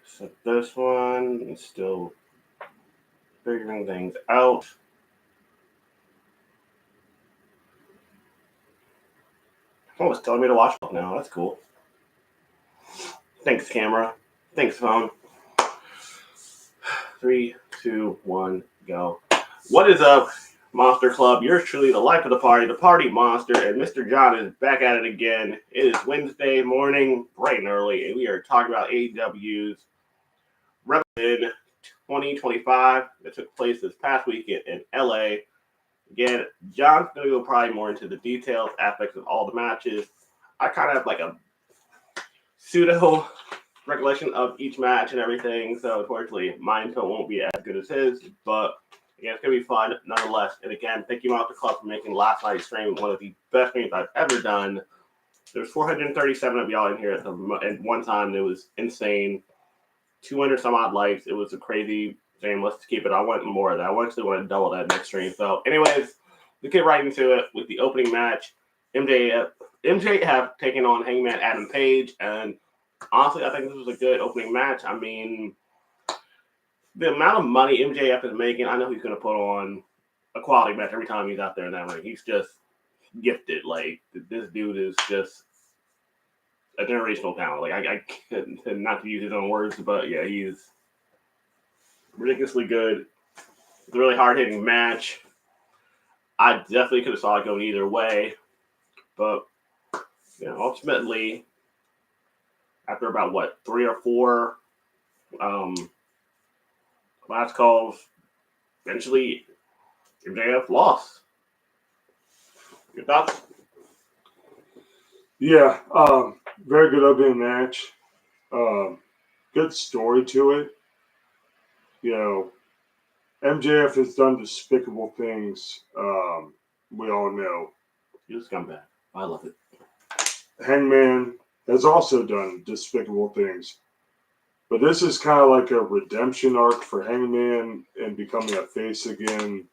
So this one is still figuring things out. Oh, it's telling me to watch it now. That's cool. Thanks, camera. Thanks, phone. 3, 2, 1, go. What is up, Monster Club? Yours truly, the life of the party monster, and Mr. John is back at it again. It is Wednesday morning, bright and early, and we are talking about AEW's Revolution 2025 that took place this past weekend in LA. Again, John's going to go probably more into the details, aspects of all the matches. I kind of have like a pseudo recollection of each match and everything, so unfortunately my input won't be as good as his, but again, it's going to be fun nonetheless. And again, thank you, Monster Club, for making last night's stream one of the best streams I've ever done. There's 437 of y'all in here at one time. It was insane. 200 some odd likes. It was a crazy stream. Let's keep it. I want more of that. I actually want to double that next stream. So anyways, we get right into it with the opening match. MJF taking on Hangman Adam Page, and honestly, I think this was a good opening match. I mean, the amount of money MJF is making, I know he's going to put on a quality match every time he's out there in that ring. He's just gifted. Like, this dude is just a generational talent. Like, I can't, not to use his own words, but yeah, he's ridiculously good. It's a really hard-hitting match. I definitely could have saw it going either way, but ultimately, after about 3 or 4 last calls, eventually MJF lost. Your thoughts? Yeah, very good opening match. Good story to it. MJF has done despicable things. We all know. He's a scumbag. I love it. Hangman has also done despicable things. But this is kind of like a redemption arc for Hangman and becoming a face again.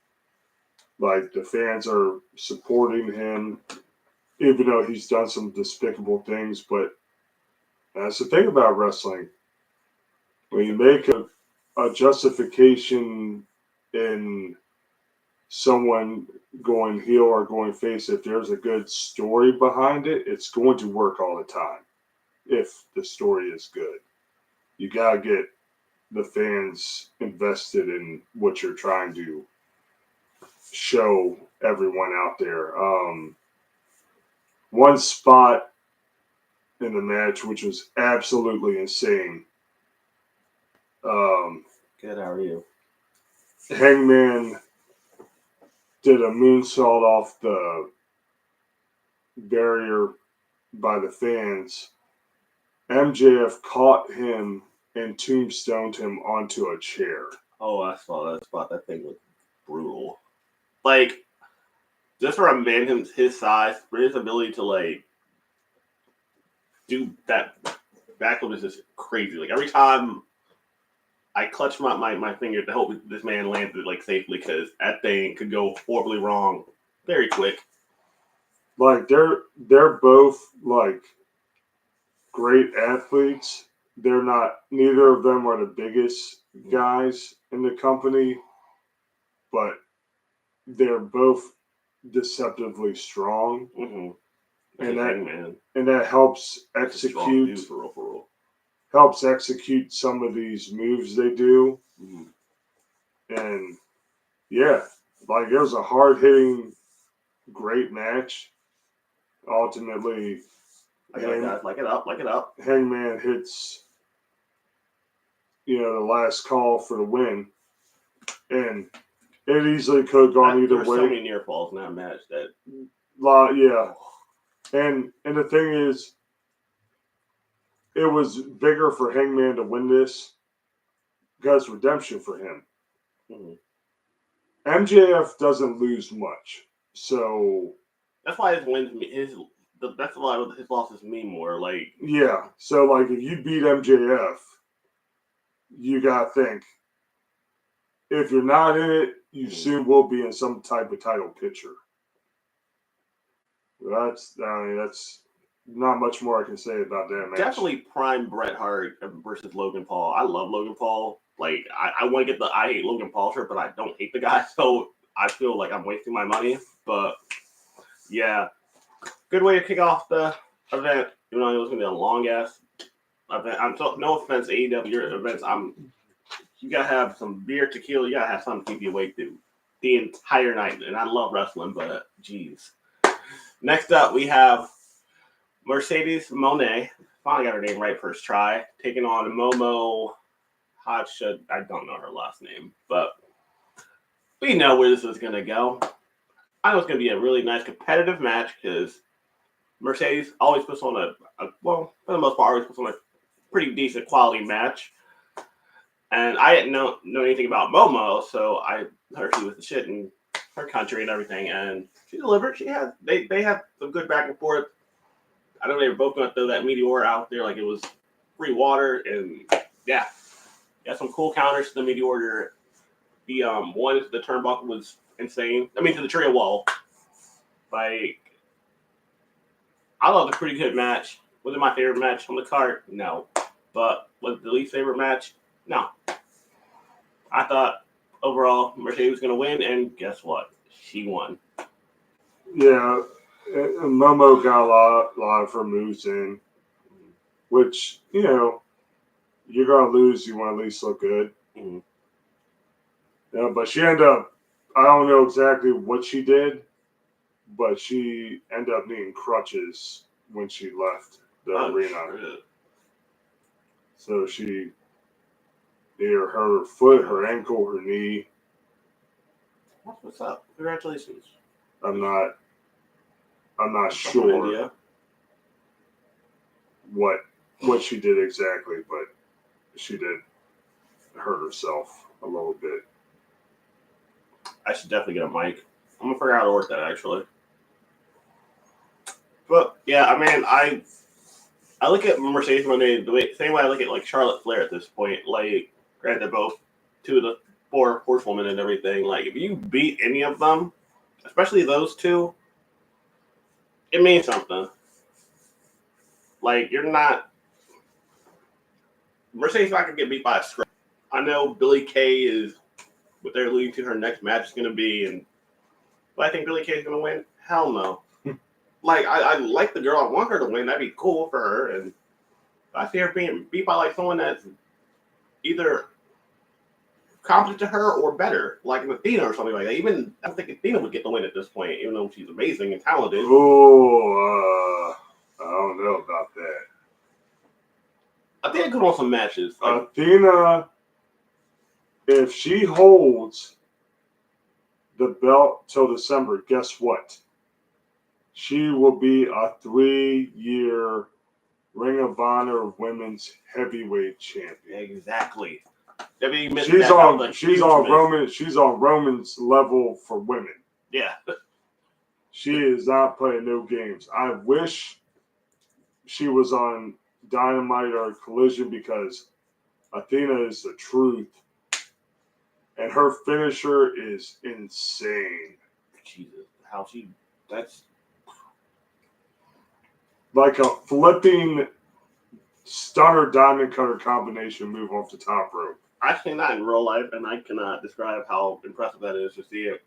Like, the fans are supporting him, even though he's done some despicable things. But that's the thing about wrestling. When you make a justification in someone going heel or going face, if there's a good story behind it, it's going to work all the time if the story is good. You got to get the fans invested in what you're trying to show everyone out there. One spot in the match, which was absolutely insane. Good, how are you? Hangman did a moonsault off the barrier by the fans. MJF caught him and tombstoned him onto a chair. Oh, I saw that spot. That thing was brutal. Like, just for a man his size, for his ability to, like, do that backflip is just crazy. Like, every time I clutch my finger to hope this man lands it, like, safely, because that thing could go horribly wrong very quick. Like, they're both, like, great athletes. Neither of them are the biggest guys in the company, but they're both deceptively strong. Mm-hmm. And that helps execute for real. Helps execute some of these moves they do. Mm-hmm. And yeah, like, it was a hard-hitting, great match. Ultimately, guys, like it up. Hangman hits, the last call for the win, and it easily could have gone either way. There were so many near falls in that match Yeah, and the thing is, it was bigger for Hangman to win this because redemption for him. Mm-hmm. MJF doesn't lose much, so that's why his wins that's why his losses mean more. Like, yeah, so like, if you beat MJF, you gotta think, if you're not in it, you soon will be in some type of title picture. That's not much more I can say about that match. Definitely prime Bret Hart versus Logan Paul. I love Logan Paul. Like, I want to get the I hate Logan Paul shirt, but I don't hate the guy, so I feel like I'm wasting my money. But yeah, good way to kick off the event. Even though it was gonna be a long ass event. No offense, AEW your events. You gotta have some beer, tequila. You gotta have something to keep you awake through the entire night. And I love wrestling, but geez. Next up, we have Mercedes Moné. Finally got her name right first try. Taking on Momo Hodgson. I don't know her last name, but we know where this is gonna go. I know it's gonna be a really nice competitive match because Mercedes always puts on well, for the most part, always puts on a pretty decent quality match. And I didn't know anything about Momo, so I heard she was the shit in her country and everything. And she delivered. They had some good back and forth. I know they were both going to throw that meteor out there like it was free water, and yeah, got some cool counters to the meteor. The one to the turnbuckle was insane. I mean, to the trio wall. Like, I loved a pretty good match. Was it my favorite match on the card? No. But was it the least favorite match? No. I thought overall Mercedes was going to win, and guess what? She won. Yeah, and Momo got a lot of her moves in, which, you know, you're going to lose. You want to at least look good. Mm-hmm. Yeah, but she ended up, I don't know exactly what she did, but she ended up needing crutches when she left the arena. Shit. So she, either her foot, her ankle, her knee. What's up? Congratulations. I'm not sure what she did exactly, but she did hurt herself a little bit. I should definitely get a mic. I'm gonna figure out how to work that actually. But yeah, I mean, I look at Mercedes Moné the same way I look at like Charlotte Flair at this point. Like, granted, they're both two of the four horsewomen and everything. Like, if you beat any of them, especially those two, it means something. Like, you're not Mercedes not gonna get beat by a scrub. I know Billie Kay is what they're leading to her next match is gonna be, but I think Billie Kay is gonna win. Hell no. Like, I like the girl. I want her to win. That'd be cool for her. And I see her being beat by like someone that's either competent to her or better, like an Athena or something like that. Even I don't think Athena would get the win at this point, even though she's amazing and talented. Oh, I don't know about that. Athena could win some matches. Like, Athena, if she holds the belt till December, guess what? She will be a 3-year Ring of Honor Women's Heavyweight Champion. Exactly. She's on Roman's level for women. Yeah. She is not playing no games. I wish she was on Dynamite or Collision because Athena is the truth. And her finisher is insane. Jesus. That's like a flipping stunner diamond cutter combination move off the top rope. I've seen that in real life, and I cannot describe how impressive that is to see it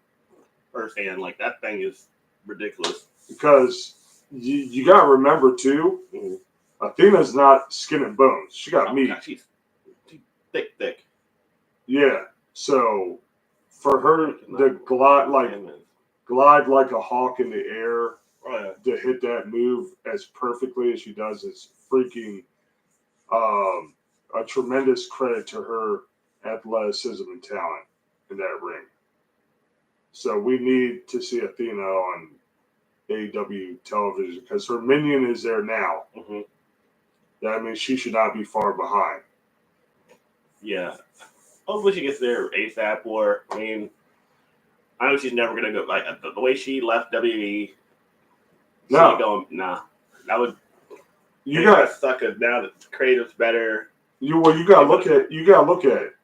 firsthand. Like, that thing is ridiculous. Because you got to remember, too, Athena's not skin and bones. She got meat. God, she's thick. Yeah. So, for her to glide like a hawk in the air, to hit that move as perfectly as she does is freaking a tremendous credit to her athleticism and talent in that ring. So we need to see Athena on AEW television because her minion is there now. Mm-hmm. That means she should not be far behind. Yeah. Hopefully she gets there ASAP. Or, I mean, I know she's never going to go. Like, the way she left WWE, nah. That would. You got to suck it now that the creative's better. You got to look at it.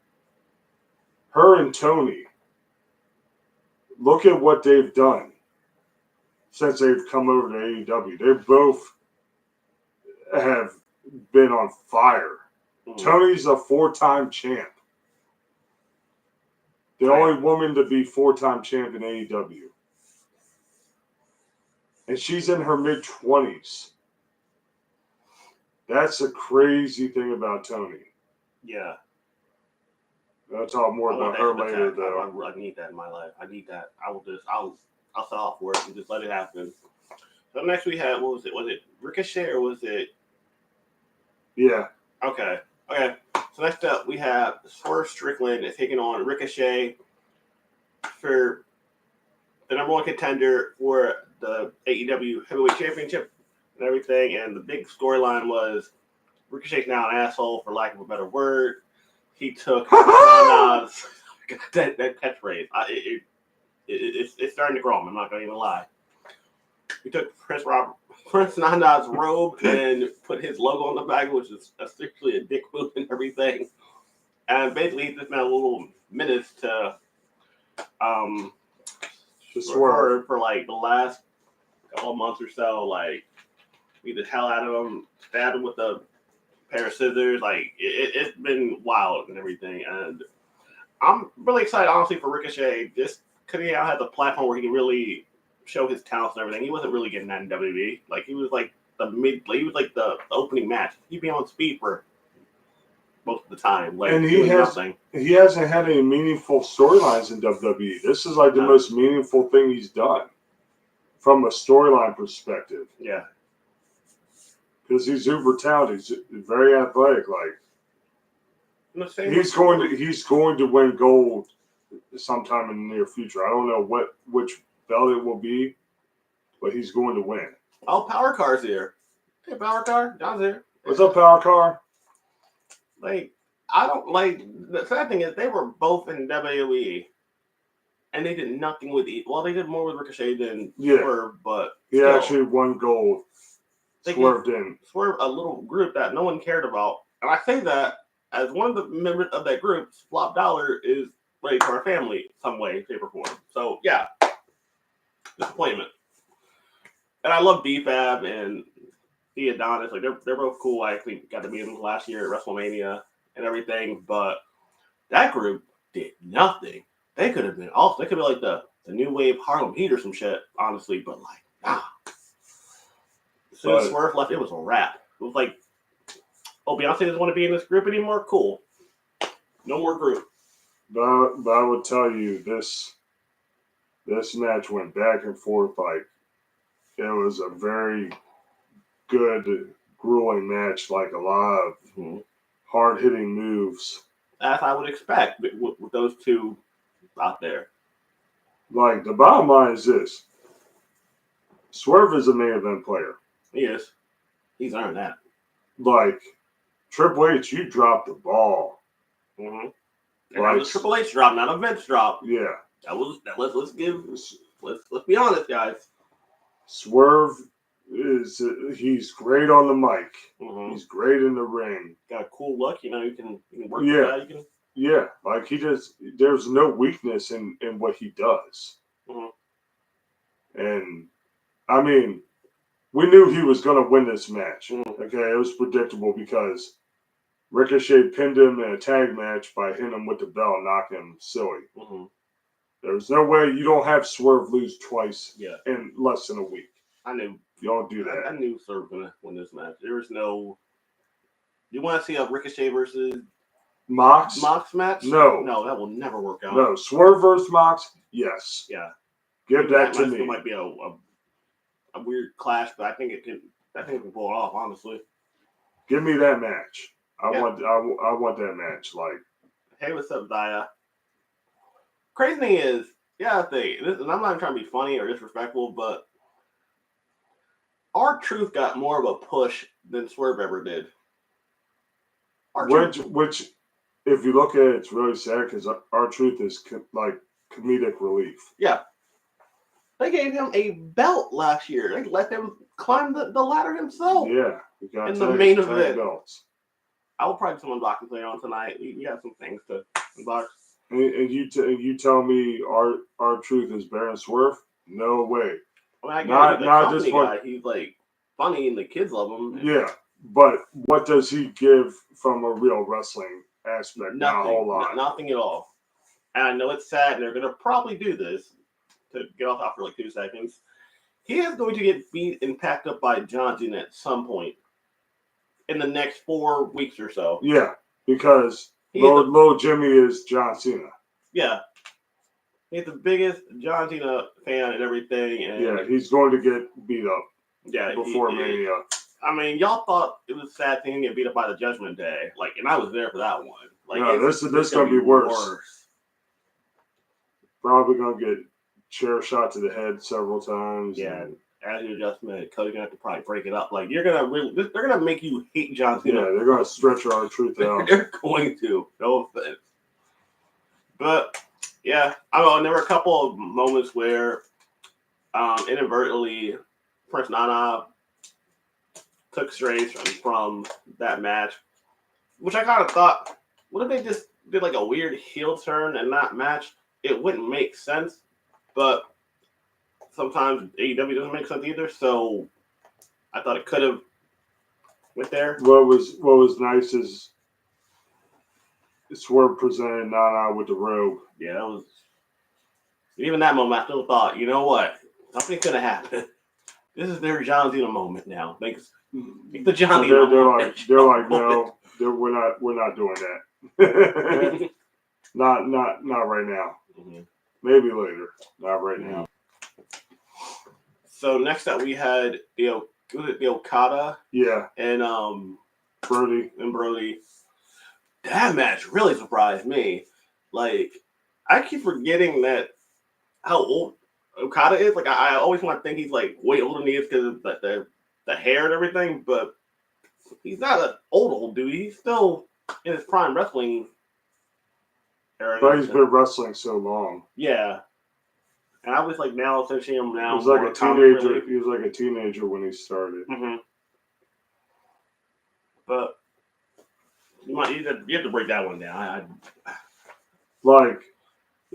Her and Tony. Look at what they've done since they've come over to AEW. They're both have been on fire. Mm. Tony's a 4-time champ. The only woman to be 4-time champ in AEW. And she's in her mid-20s. That's a crazy thing about Tony. Yeah. I'll talk more about her later, though. I need that in my life. I need that. I'll sell off for it and just let it happen. So next we had, what was it? Was it Ricochet or was it? Yeah. Okay. So next up we have Swerve Strickland taking on Ricochet for the number 1 contender for the AEW Heavyweight Championship and everything. And the big storyline was Ricochet's now an asshole, for lack of a better word. He took Nana's that catchphrase. It's starting to grow on me. I'm not gonna even lie. He took Prince Nana's robe and put his logo on the back, which is essentially a dick move and everything. And basically, he's just been a little menace to Swerve for like the last couple of months or so. Like, beat the hell out of him, stabbed him with a pair of scissors. Like, it's been wild and everything. And I'm really excited, honestly, for Ricochet. Just because he now has a platform where he can really show his talents and everything. He wasn't really getting that in WWE. Like, he was like the opening match. He'd be on speed for most of the time. Like, and he hasn't had any meaningful storylines in WWE. This is like the most meaningful thing he's done from a storyline perspective. Yeah. Because he's uber talented. He's very athletic. Like, he's going to win gold sometime in the near future. I don't know which belt it will be, but he's going to win. Oh, Power Car's here. Hey, Power Car, John's here. What's up, Power Car? Like, I don't like. The sad thing is, they were both in WWE, and they did nothing with it. Well, they did more with Ricochet than Swerve, but he actually won gold. Swerved in. Swerve, a little group that no one cared about, and I say that as one of the members of that group, Flop Dollar is related to our family some way, shape, or form. So yeah, disappointment. And I love B-Fab and the Adonis. Like, they're both cool. I actually got to meet them last year at WrestleMania and everything. But that group did nothing. They could have been awesome. They could be like the new wave Harlem Heat or some shit, honestly. But like, nah. As soon as Swerve left, it was a wrap. It was like, oh, Beyonce doesn't want to be in this group anymore? Cool. No more group. But I would tell you, this match went back and forth. Like, it was a very good, grueling match. Like, a lot of hard-hitting moves. As I would expect with those two out there. Like, the bottom line is this. Swerve is a main event player. He is. He's earned that. Like, Triple H, you dropped the ball. Mm-hmm. And that was a Triple H drop, not a Vince drop. Yeah. Let's be honest, guys. Swerve he's great on the mic. Mm-hmm. He's great in the ring. Got a cool look, you can work with that. Yeah, like there's no weakness in what he does. Mm-hmm. And I mean, we knew he was going to win this match. Mm-hmm. Okay, it was predictable because Ricochet pinned him in a tag match by hitting him with the belt and knocking him silly. Mm-hmm. There's no way you don't have Swerve lose twice in less than a week. I knew. You don't do that. I knew Swerve was going to win this match. There was no... You want to see a Ricochet versus Mox match? No, that will never work out. No, Swerve versus Mox, yes. Yeah. Give that to me. It might be a weird clash, but I think it can pull it off, honestly. Give me that match. I want that match. Like, hey, what's up, Zaya? Crazy thing is, and I'm not trying to be funny or disrespectful, but R-Truth got more of a push than Swerve ever did. Which, if you look at it, it's really sad because R-Truth is like comedic relief. Yeah. They gave him a belt last year. They let him climb the ladder himself. Yeah. We got in the main event. Belts. I will probably do some unboxing later on tonight. We got some things to unbox. And you tell me R-Truth is Baron Swerve? No way. I mean, not this one. He's like funny and the kids love him. Yeah. But what does he give from a real wrestling aspect? Not a Nothing. whole lot. Nothing at all. And I know it's sad, and they're going to probably do this to get off out for like 2 seconds. He is going to get beat and packed up by John Cena at some point in the next 4 weeks or so. Yeah, because little Jimmy is John Cena. Yeah. He's the biggest John Cena fan and everything. And yeah, he's going to get beat up before Mania. I mean, y'all thought it was a sad thing to get beat up by the Judgment Day. And I was there for that one. No, this is going to be worse. Probably going to get chair shot to the head several times. Yeah. As you just mentioned, Cody's gonna have to probably break it up. They're gonna make you hate John Cena. Yeah, they're gonna stretch our truth out. They're going to. No offense. But yeah, I don't know. There were a couple of moments where inadvertently Prince Nana took strays from that match, which I kind of thought, what if they just did like a weird heel turn and not match? It wouldn't make sense, but sometimes AEW doesn't make sense either, so I thought it could have went there. What was nice is Swerve presented Nana with the robe. Yeah, that was even that moment. I still thought, you know what, something could have happened. This is their John Cena moment now. Thanks, the John Cena moment. They're like, no, we're not doing that. not right now. Mm-hmm. Maybe later. Not right now. So next up, we had the Okada. Yeah. And Brody. That match really surprised me. I keep forgetting how old Okada is. I always want to think he's way older than he is because of the hair and everything. But he's not an old dude. He's still in his prime wrestling era. But he's been wrestling so long. Yeah. And I was now essentially him now. He was like a teenager. He was like a teenager when he started. Mm-hmm. But you have to break that one down.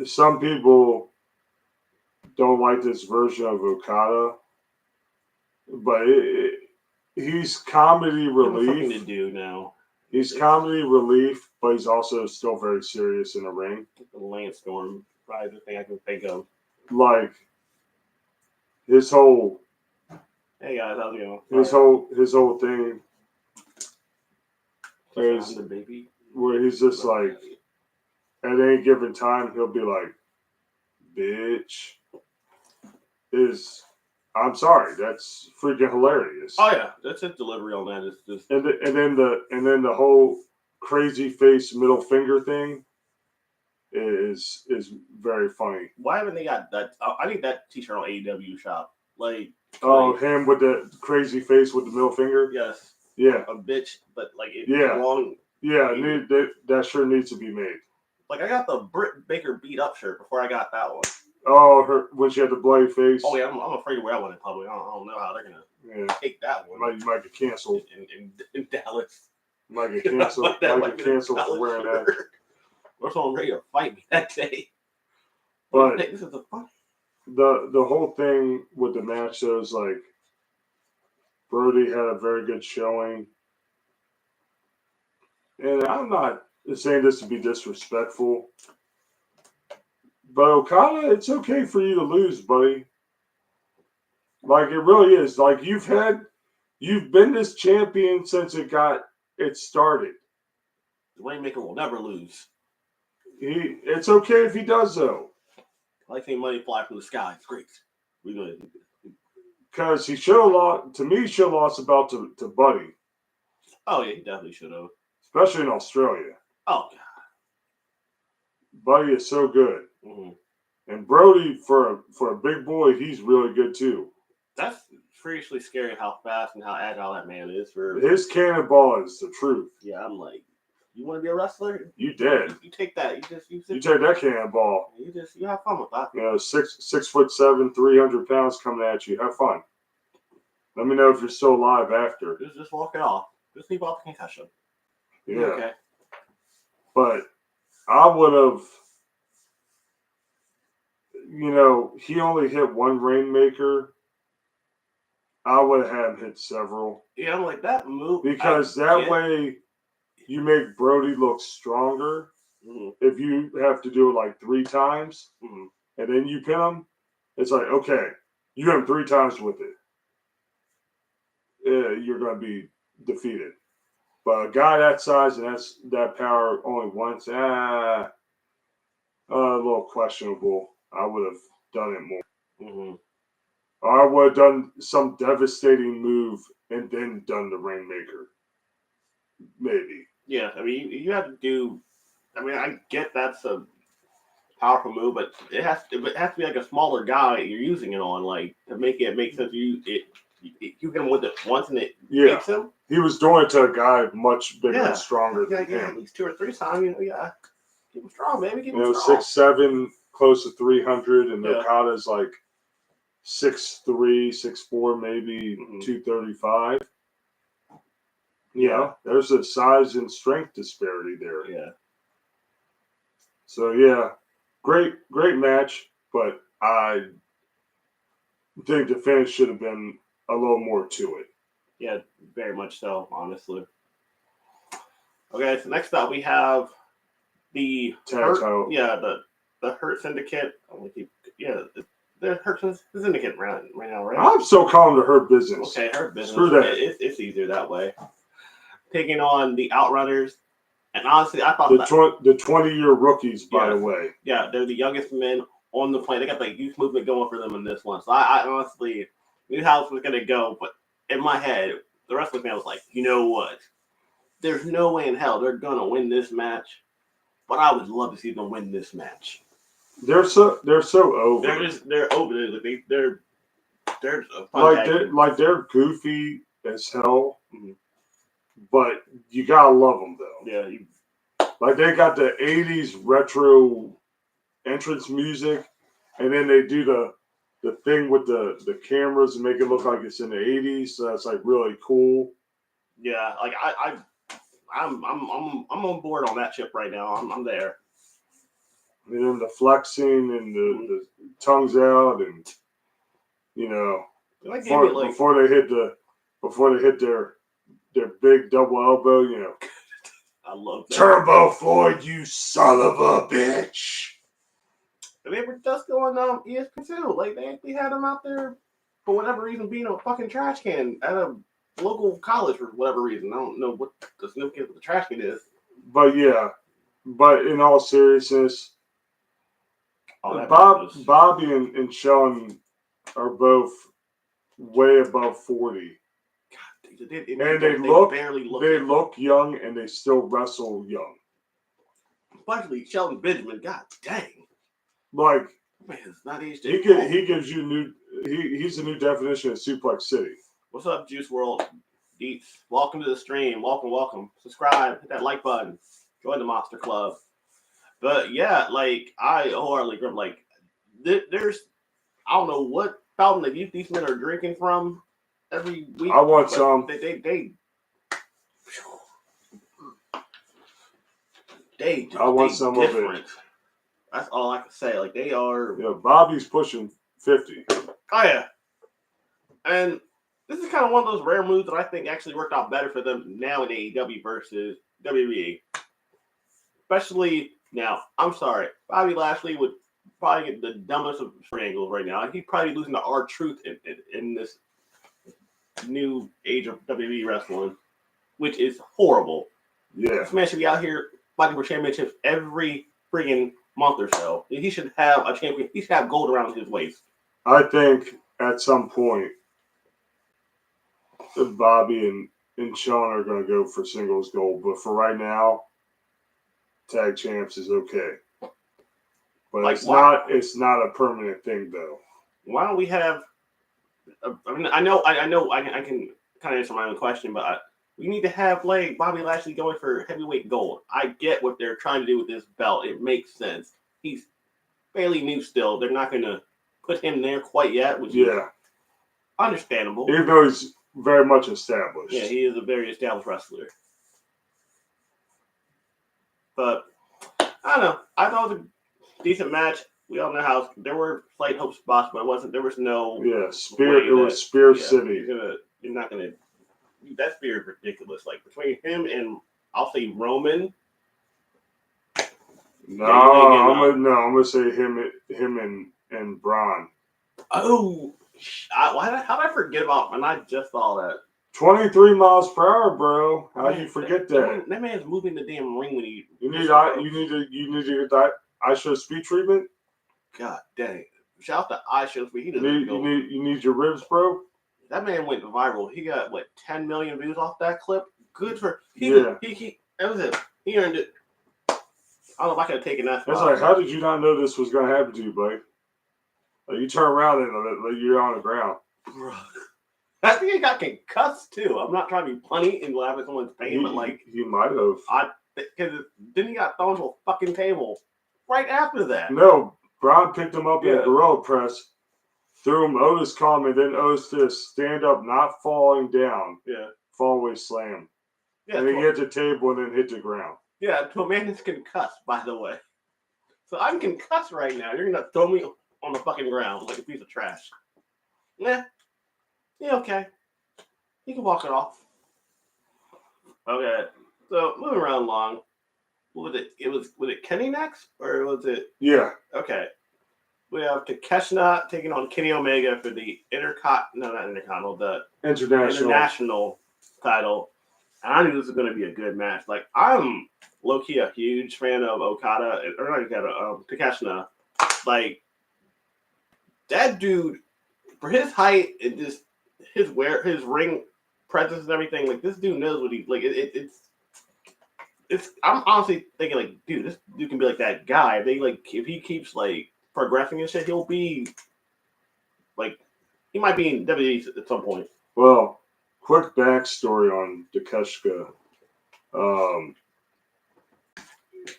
Some people don't like this version of Okada, but he's comedy relief. Something to do now. He's comedy relief, but he's also still very serious in the ring. The Lance Storm, probably the thing I can think of. His whole, hey guys, how's it going? His whole thing is the baby. Where he's just at any given time he'll be like, "Bitch," I'm sorry, that's freaking hilarious. Oh yeah, that's his delivery on that. It's just and then the whole crazy face middle finger thing is very funny. Why haven't they got that? I need that T-shirt on AEW shop. Him with the crazy face with the middle finger. Yes. Yeah. A bitch, but long. Yeah, that shirt needs to be made. I got the Britt Baker beat up shirt before I got that one. Oh, when she had the bloody face. Oh yeah, I'm afraid to wear that one in public. I don't know how they're gonna take that one. You might get canceled in Dallas. Might get canceled. Might get canceled for wearing that. Or someone ready to fight me that day. But this is fun. The whole thing with the match is Brody had a very good showing. And I'm not saying this to be disrespectful, but Okada, it's okay for you to lose, buddy. It really is. You've been this champion since it started. The Waymaker will never lose. It's okay if he does, though. I like seeing money fly from the sky. It's great. We know it. Because he should have lost. To me, he should have lost about to Buddy. Oh yeah, he definitely should have. Especially in Australia. Oh god. Buddy is so good. Mm-hmm. And Brody, for a big boy, he's really good too. That's freakishly scary how fast and how agile that man is. His cannonball is the truth. Yeah, I'm you want to be a wrestler? You did. You take that. You take that cannonball. You have fun with that. 6'7", 300 pounds coming at you. Have fun. Let me know if you're still alive after. Just walk it off. Just leave off the concussion. Yeah. Okay. But I would have, he only hit one Rainmaker. I would have had him hit several. Yeah, I'm like, that move. Because that way you make Brody look stronger. Mm-hmm. If you have to do it like 3 times, Mm-hmm. and then you pin him, it's like, okay, you hit him 3 times with it. You're going to be defeated. But a guy that size and that power only once, a little questionable. I would have done it more. Mm-hmm. Or I would have done some devastating move and then done the Rainmaker. Maybe. Yeah, I mean, you have to do. I mean, I get that's a powerful move, but it has to be like a smaller guy you're using it on, like to make it make sense. You hit him with it once and it makes him. He was doing it to a guy much bigger and stronger than him. At least 2 or 3 times, keep him strong, baby. Keep him strong. 6'7", close to 300, and Yeah. Okada's like 6'3", 6'4", maybe 235. Yeah, there's a size and strength disparity there. Yeah. So yeah, great match, but I think the finish should have been a little more to it. Yeah, very much so, honestly. Okay, so next up we have the the Hurt Syndicate. The Hurt Syndicate right now, right? I'm still calling the Hurt Business. Okay, Hurt Business. Screw that. It's easier that way. Taking on the Outrunners, and honestly, I thought the 20-year rookies, by the way. Yeah, they're the youngest men on the planet. They got the youth movement going for them in this one. So I honestly knew how it was going to go, but in my head, the wrestling fan was like, you know what? There's no way in hell they're going to win this match, but I would love to see them win this match. They're so over. They're over. They're a fun they're goofy as hell, but you gotta love them though. Yeah, like they got the '80s retro entrance music, and then they do the thing with the cameras and make it look like it's in the '80s. So that's like really cool. Yeah, like I'm on board on that ship right now. I'm there. And then the flexing and the tongues out, and before they hit their big double elbow, I love that. Turbo Floyd, you son of a bitch. They were just on ESPN2. Like they actually had him out there for whatever reason being a fucking trash can at a local college for whatever reason. I don't know what the significance of the trash can is. But in all seriousness, Bobby and Sean are both way above 40. God, they look young and they still wrestle young. Especially Shelton Benjamin. God dang. Like, man, it's not easy. He gives you he's a new definition of Suplex City. What's up, Juice World? Deets. Welcome to the stream. Welcome. Subscribe. Hit that like button. Join the Monster Club. But yeah, like I wholeheartedly agree. Like there's I don't know what fountain of youth these men are drinking from every week. I want some. I want some different. Of it. That's all I can say. Like they are. Yeah, Bobby's pushing 50. Oh yeah, and this is kind of one of those rare moves that I think actually worked out better for them now in AEW versus WWE. Especially now, I'm sorry, Bobby Lashley would probably get the dumbest of angles right now. He'd probably be losing to R-Truth in this new age of WWE wrestling, which is horrible. Yeah, this man should be out here fighting for championships every friggin' month or so. He should have a champion. He should have gold around his waist. I think at some point, Bobby and Sean are going to go for singles gold, but for right now, tag champs is okay. But like, it's not a permanent thing though. Why don't we have? I mean, I know. I can kind of answer my own question, but we need to have like Bobby Lashley going for heavyweight gold. I get what they're trying to do with this belt. It makes sense. He's fairly new still. They're not going to put him there quite yet, which is understandable. Even though he's very much established. Yeah, he is a very established wrestler. But I don't know. I thought it was a decent match. we all know how there were slight hope spots, but it wasn't. There was no. Yeah, Spear. It was Spear City. You're not gonna. That Spear is ridiculous. Like between him and I'll say Roman. No, I'm gonna say him and Braun. Oh, how did I forget about when I just saw that? 23 miles per hour, bro. How do you forget that? That man's moving the damn ring when he. You need to get that ISO speed treatment. God dang! Shout out to ISO speed. He you need your ribs, bro. That man went viral. He got 10 million views off that clip. Good for he. That was it. He earned it. I don't know if I could have taken that. It's like, how did you not know this was gonna happen to you, buddy? Like, you turn around and you're on the ground. Bro. I think he got concussed too. I'm not trying to be funny and laugh at someone's pain, but he might have. Because then he got thrown to a fucking table right after that. No, Braun picked him up in a gorilla press, threw him. Otis called him, and then Otis just stand up, not falling down. Yeah, fall away slam. Yeah, and then he hit the table and then hit the ground. Yeah, to a man that's concussed, by the way. So I'm concussed right now. You're gonna throw me on the fucking ground like a piece of trash. Yeah, okay. You can walk it off. Okay, so moving around along. What was it? Was it Kenny next, or was it? Yeah. Okay. We have Takeshita taking on Kenny Omega for the the international title. And I knew this was going to be a good match. Like, I'm low-key a huge fan of Okada, or not Okada, Takeshita. Like, that dude, for his height and just his ring presence and everything, like, this dude knows what he, like, it's, I'm honestly thinking, like, dude, this dude can be like that guy. If he keeps, like, progressing and shit, he'll be, like, he might be in WWE at some point. Well, quick backstory on Takeshita.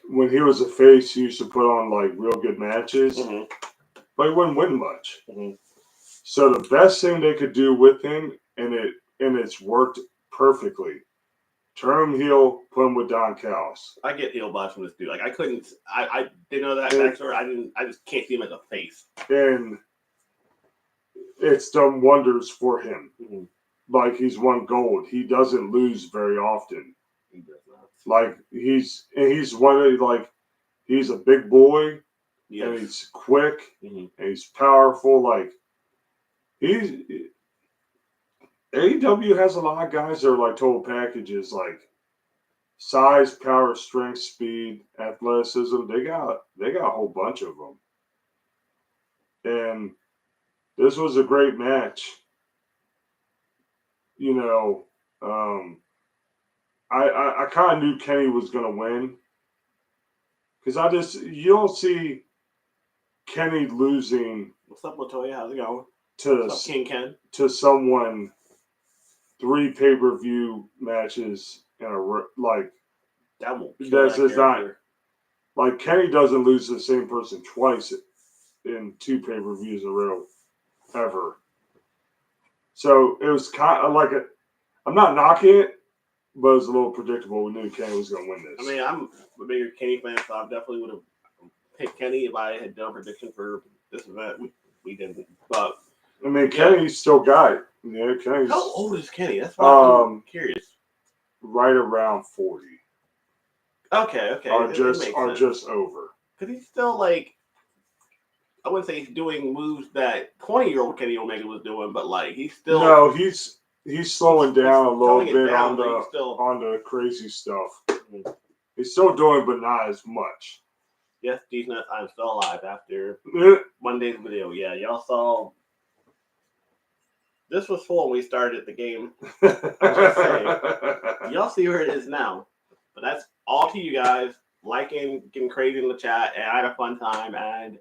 When he was a face, he used to put on like real good matches, but he wouldn't win much. So the best thing they could do with him, and it's worked perfectly. Turn him heel, put him with Don Callis. I get heel vibes from this dude. Like I didn't know that backstory. I just can't see him as a face. And it's done wonders for him. Like, he's won gold. He doesn't lose very often. He does not. Like, he's a big boy. Yes. And he's quick. And he's powerful. Like, AEW has a lot of guys that are like total packages, like size, power, strength, speed, athleticism. They got a whole bunch of them. And this was a great match. You know, I kind of knew Kenny was going to win. Because you don't see Kenny losing. What's up, Latoya? How's it going? What's up, King Ken? To someone 3 pay-per-view matches in a like. That won't be that's just not. Like, Kenny doesn't lose to the same person twice in 2 pay-per-views in a row, ever. So it was kind of like I'm not knocking it, but it was a little predictable. We knew Kenny was going to win this. I mean, I'm a bigger Kenny fan, so I definitely would have picked Kenny if I had done a prediction for this event. We didn't, but I mean, Kenny's still got it. Yeah, Kenny's. How old is Kenny? That's why I'm curious. Right around 40. Okay. Are just over. Because he's still like. I wouldn't say he's doing moves that 20-year-old Kenny Omega was doing, but like he's still. No, he's slowing down a little bit on the crazy stuff. He's still doing, but not as much. Yes, decent. I'm still alive after Monday's video. Yeah, y'all saw. This was full when we started the game. I'm just saying. Y'all see where it is now. But that's all to you guys. Liking, getting crazy in the chat, and I had a fun time, and.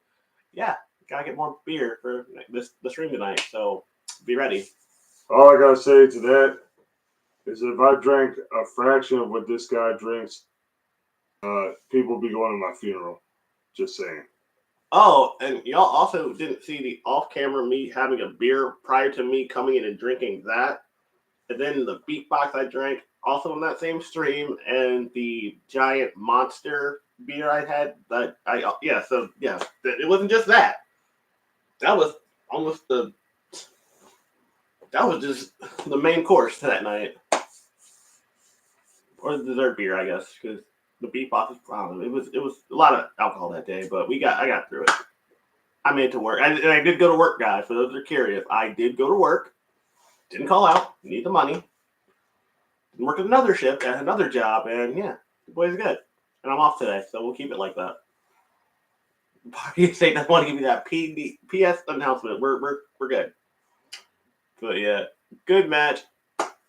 Yeah, gotta get more beer for the stream tonight, so be ready. All I gotta say to that is if I drank a fraction of what this guy drinks, people will be going to my funeral. Just saying. Oh, and y'all also didn't see the off-camera me having a beer prior to me coming in and drinking that. And then the beatbox I drank also on that same stream, and the giant monster beer I had. It wasn't just that. That was almost that was just the main course that night, or the dessert beer, I guess, because the beef box was it was a lot of alcohol that day, but I got through it. I made it to work, and I did go to work, guys. For those that are curious, I did go to work. Didn't call out. Need the money. Worked another shift at another job, and yeah, the boy's good. And I'm off today, so we'll keep it like that. Party State doesn't want to give me that PS announcement. We're good. But yeah, good match.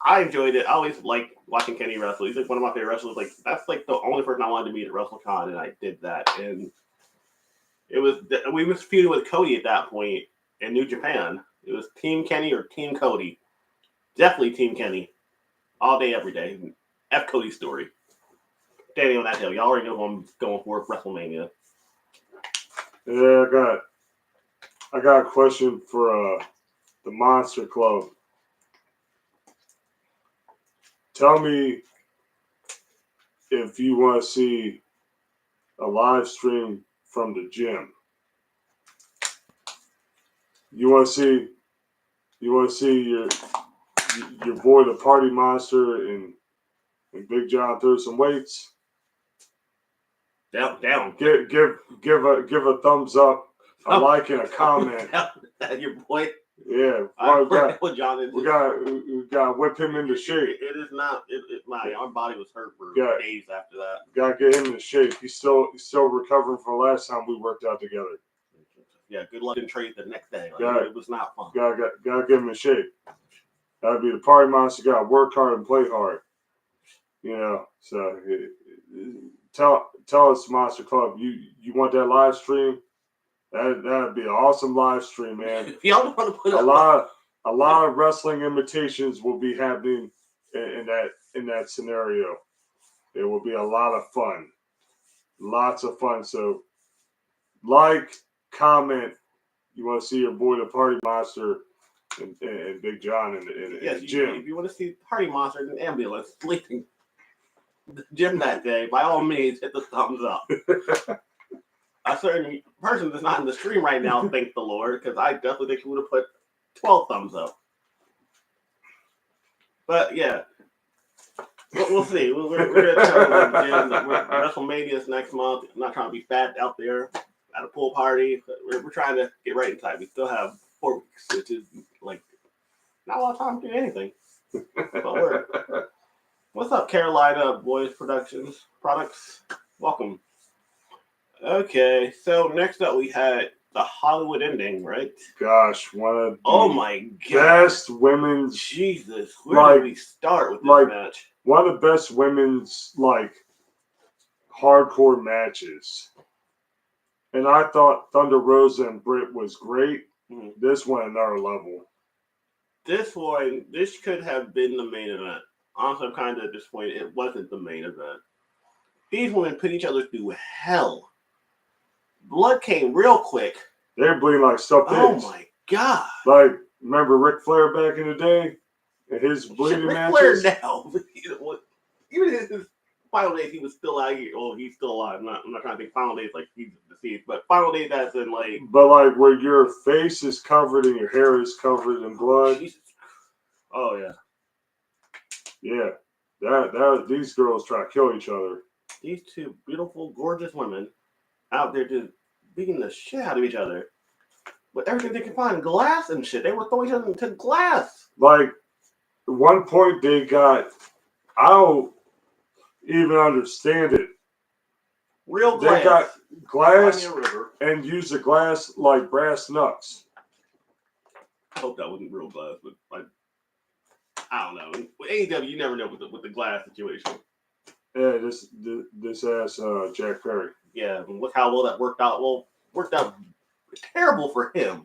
I enjoyed it. I always like watching Kenny wrestle. He's like one of my favorite wrestlers. Like that's like the only person I wanted to meet at WrestleCon, and I did that. And we was feuding with Cody at that point in New Japan. It was Team Kenny or Team Cody. Definitely Team Kenny. All day, every day. F Cody's story. Standing on that hill. Y'all already know who I'm going for WrestleMania. Yeah, I got a question for the Monster Club. Tell me if you want to see a live stream from the gym. You want to see your boy the Party Monster and Big John throw some weights. Down. Give a thumbs up, a like, and a comment. Your boy. Yeah, Our whip him into shape. It is not. Our body was hurt for days after that. Gotta get him into shape. He's still recovering from the last time we worked out together. Yeah, good luck in trade the next day. It was not fun. Gotta get him in shape. That'd be the Party Monster. Gotta work hard and play hard. You know, so tell us, Monster Club, you want that live stream? That'd be an awesome live stream, man. If y'all want to put a lot of wrestling imitations will be happening in that scenario. It will be a lot of fun, lots of fun. So, like, comment. You want to see your boy the Party Monster and Big John in the gym. If you want to see Party Monster in an ambulance sleeping the gym that day, by all means, hit the thumbs up. A certain person that's not in the stream right now, thank the Lord, because I definitely think he would have put 12 thumbs up. But yeah, we'll see. We're going to tell the gym that WrestleMania is next month. I'm not trying to be fat out there at a pool party. We're trying to get right in time. We still have 4 weeks, which is like not a lot of time to do anything. But what's up, Carolina Boys Products? Welcome. Okay, so next up we had the Hollywood ending, right? Gosh, one of the my best women's. Jesus, where do we start with this match? One of the best women's hardcore matches. And I thought Thunder Rosa and Britt was great. Mm-hmm. This went another level. This could have been the main event. Honestly, I'm kind of disappointed it wasn't the main event. These women put each other through hell. Blood came real quick. They're bleeding like stuffed pigs. Oh my god! Like, remember Ric Flair back in the day and his bleeding matches? Ric Flair now, even in his final days, he was still out here. Oh, he's still alive. I'm not trying to think final days like he's deceased, but final days as in like. But like where your face is covered and your hair is covered in blood. Jesus. Oh yeah. Yeah, that these girls try to kill each other. These two beautiful, gorgeous women out there just beating the shit out of each other with everything they can find, glass and shit. They were throwing each other into glass. Like, at one point they got, I don't even understand it. Real glass. They got glass and used the glass like brass knucks. I hope that wasn't real glass, but like, I don't know. With AEW, you never know with the glass situation. Yeah, this ass Jack Perry. Yeah, and look how well that worked out. Well, worked out terrible for him.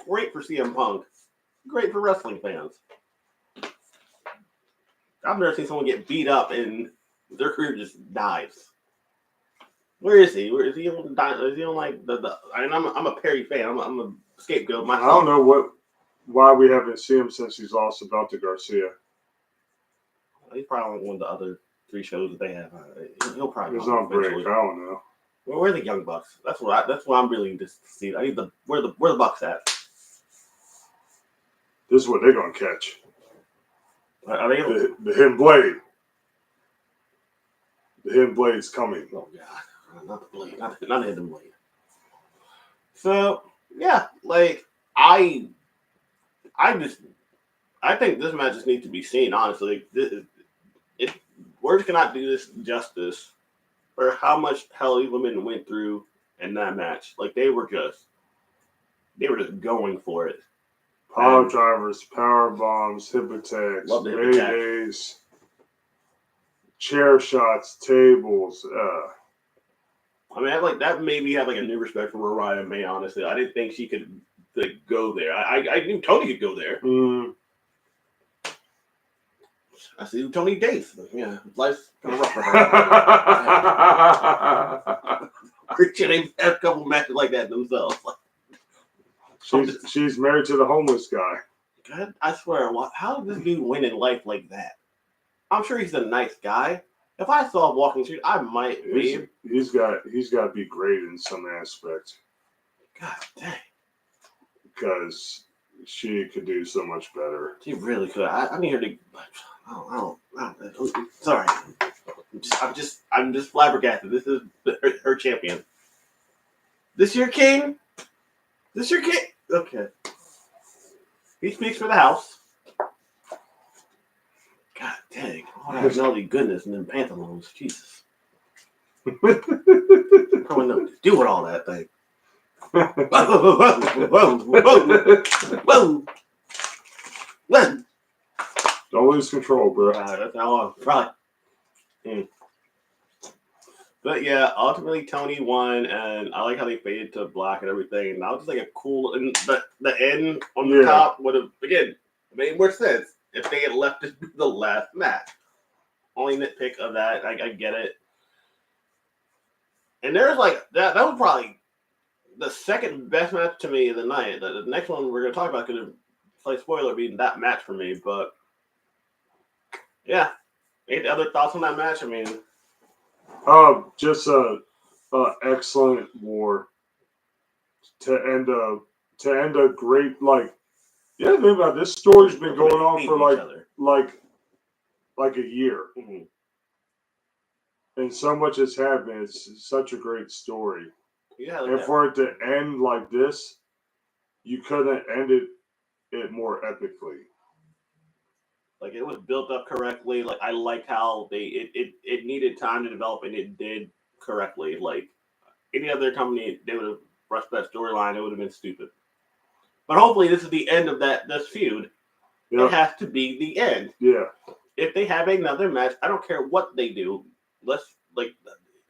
Great for CM Punk. Great for wrestling fans. I've never seen someone get beat up and their career just dies. Where is he? Where is he on? Is he on like the? I mean, I'm a Perry fan. I'm a scapegoat myself. I don't know why we haven't seen him since he's lost to Belta Garcia. He's probably on one of the other 3 shows that they have. He'll probably It's not break. I eventually. don't know. Well, where are the Young Bucks? That's what I'm really just see. I need where the Bucks at? This is what they're gonna catch. Are they? The hidden blade. The hidden blade's coming. Oh God, not the blade, not the hidden blade. So yeah, like I think this match just needs to be seen. Honestly, words cannot do this justice for how much hell these women went through in that match. Like they were just going for it. Power drivers, power bombs, hip attacks, Love the hip attack. maydays, chair shots, tables. I mean, that made me have like a new respect for Mariah May. Honestly, I didn't think she could like go there. I knew Tony could go there. I see Tony dates. Yeah, life's kind of rough for her. They have a couple matches like that themselves. She's married to the homeless guy. God, I swear, how did this dude win in life like that? I'm sure he's a nice guy. If I saw him walking through, I might be. He's got to be great in some aspects. God dang. Because she could do so much better. She really could. I need her to. I don't. Sorry. I'm just flabbergasted. This is her champion. This your king? This your king? Okay. He speaks for the house. God dang. All that melody goodness and then pantaloons. Jesus. I don't know what to do with all that thing. Whoa. Don't lose control, bro. That's how I'm But yeah, ultimately Tony won, and I like how they faded to black and everything. And that was just like a cool, and the end on the top would have again made more sense if they had left it the last match. Only nitpick of that, I get it. And there's like that was probably the second best match to me of the night. The next one we're gonna talk about could have played spoiler being that match for me, but yeah. Any other thoughts on that match? I mean, just a excellent war to end a great think about it, this story's been going on for like a year, and so much has happened. It's such a great story, and for it to end like this, you couldn't end it more epically. Like it was built up correctly. Like I liked how it needed time to develop, and it did correctly. Like any other company, they would have rushed that storyline. It would have been stupid. But hopefully, this is the end of this feud. Yep. It has to be the end. Yeah. If they have another match, I don't care what they do.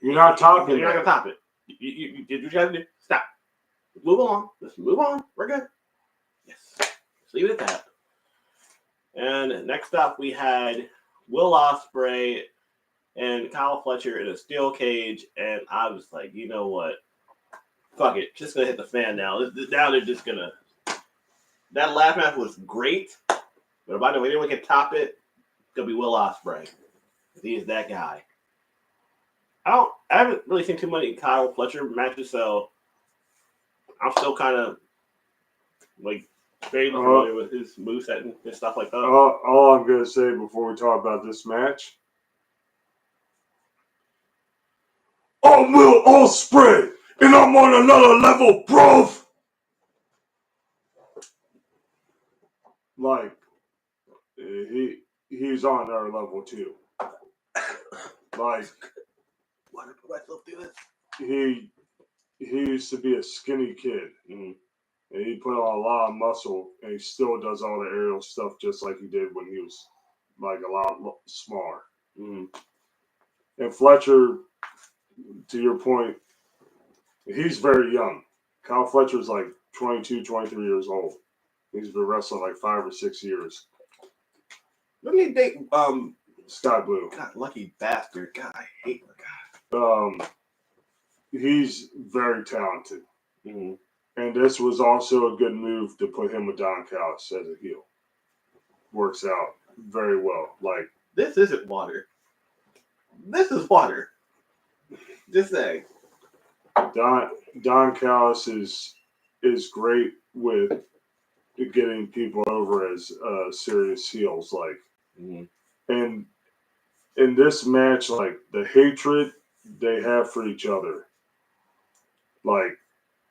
You're not topping. You're not gonna top it. You did what you gotta do. Stop. Move on. Let's move on. We're good. Yes. Let's leave it at that. And next up, we had Will Ospreay and Kyle Fletcher in a steel cage, and I was like, you know what? Fuck it, just gonna hit the fan now. Now they're just gonna. That last match was great, but if anyone can top it, it's gonna be Will Ospreay. He is that guy. I haven't really seen too many Kyle Fletcher matches, so I'm still kind of like very familiar with his moveset and stuff like that. All I'm gonna say before we talk about this match, I'm Will Ospreay, and I'm on another level, bro. Like he's on another level too. Like why did I put myself through this? He used to be a skinny kid, and he put on a lot of muscle, and he still does all the aerial stuff just like he did when he was like a lot smaller. And Fletcher, to your point, he's very young. Kyle Fletcher's like 22, 23 years old. He's been wrestling like 5 or 6 years. Didn't he date Sky Blue? God, lucky bastard. God, I hate the guy. He's very talented. And this was also a good move to put him with Don Callis as a heel. Works out very well. Like this isn't water. This is water. Just saying. Don Callis is great with getting people over as serious heels, and in this match, like the hatred they have for each other, like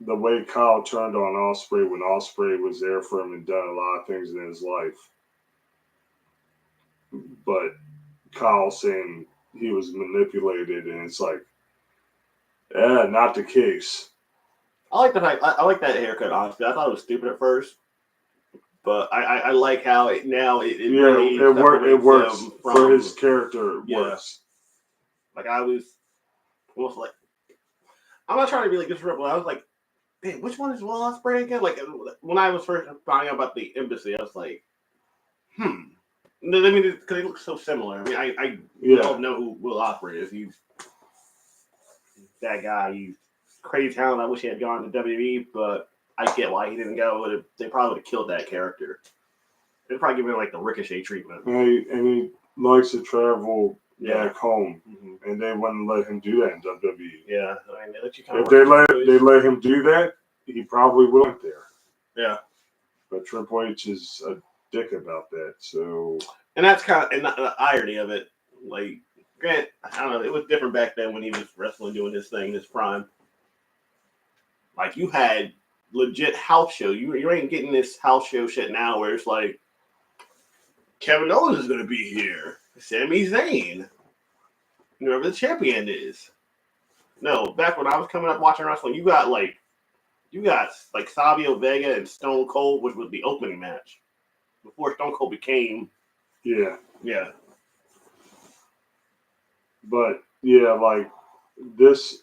the way Kyle turned on Ospreay when Ospreay was there for him and done a lot of things in his life, but Kyle saying he was manipulated, and it's like, not the case. I like that haircut. Honestly, I thought it was stupid at first, but I like how it really it works for his character. It works. Like I was almost like, I'm not trying to be like disrespectful. I was like, man, which one is Will Ospreay again? Like when I was first finding out about the embassy, I was like, I mean, because they look so similar. I mean, we all know who Will Ospreay is. He's that guy. He's crazy talent. I wish he had gone to WWE, but I get why he didn't go. They probably would have killed that character. They'd probably give him like the Ricochet treatment. And he likes to travel back home, and they wouldn't let him do that in WWE. Yeah, I mean, they let you if they let him do that, he probably went there. Yeah, but Triple H is a dick about that. So, and that's kind of the irony of it. Like, Grant, I don't know, it was different back then when he was wrestling, doing his thing, his prime. Like, you had legit house show. You ain't getting this house show shit now where it's like, Kevin Owens is going to be here. Sami Zayn. Whoever the champion is. No, back when I was coming up watching wrestling, you got Savio Vega and Stone Cold, which was the opening match. Before Stone Cold became... Yeah. Yeah. But, yeah, like, this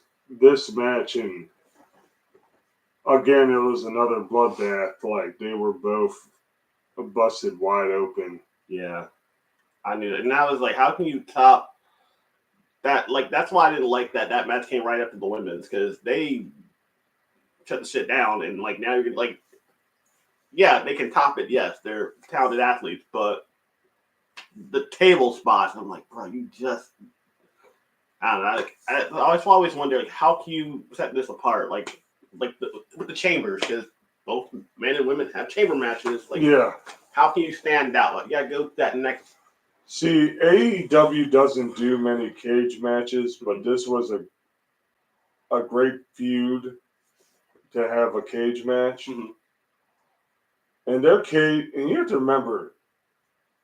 match, and again, it was another bloodbath. Like, they were both busted wide open. Yeah. I knew it. And I was like, how can you top that? Like, that's why I didn't like that match came right after the women's, because they shut the shit down, and, like, now you're like, yeah, they can top it. Yes, they're talented athletes, but the table spots, I'm like, bro, you just... I don't know. I always wonder, like, how can you set this apart? Like with the chambers, because both men and women have chamber matches. Like, how can you stand out? Like, yeah, go that next. See, AEW doesn't do many cage matches, but this was a great feud to have a cage match. Mm-hmm. And their cage, and you have to remember,